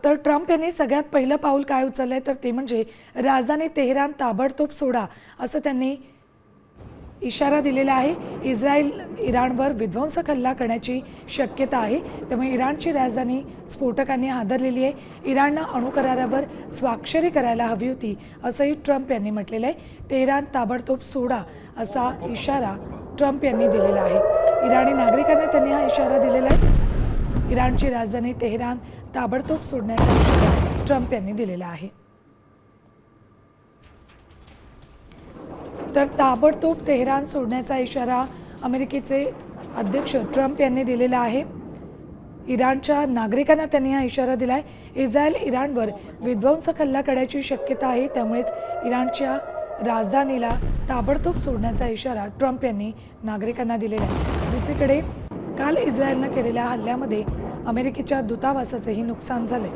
तर ट्रम्प यांनी सगळ्यात पहिलं पाऊल काय उचललंय तर ते म्हणजे राजधानी तेहरान ताबडतोब सोडा असं त्यांनी इशारा दिलेला आहे. इस्रायल इराणवर विध्वंसक हल्ला करण्याची शक्यता आहे, त्यामुळे इराणची राजधानी स्फोटकांनी हादरलेली आहे. इराणनं अणुकरारावर स्वाक्षरी करायला हवी होती असंही ट्रम्प यांनी म्हटलेलं आहे. तेहरान ताबडतोब सोडा असा इशारा ट्रम्प यांनी दिलेला आहे. इराणी नागरिकांना त्यांनी हा इशारा दिलेला आहे. इराणची राजधानी तेहरान ताबडतोब सोडण्याचा इशारा ट्रम्प यांनी दिलेला आहे. तर ताबडतोब तेहरान सोडण्याचा इशारा अमेरिकेचे अध्यक्ष ट्रम्प यांनी दिलेला आहे. इराणच्या नागरिकांना त्यांनी हा इशारा दिला आहे. इस्रायल इराणवर विध्वंसक हल्ला करण्याची शक्यता आहे, त्यामुळेच इराणच्या राजधानीला ताबडतोब सोडण्याचा इशारा ट्रम्प यांनी नागरिकांना दिलेला आहे. दुसरीकडे काल इस्रायलनं केलेल्या हल्ल्यामध्ये अमेरिकेच्या दूतावासाचेही नुकसान झाले.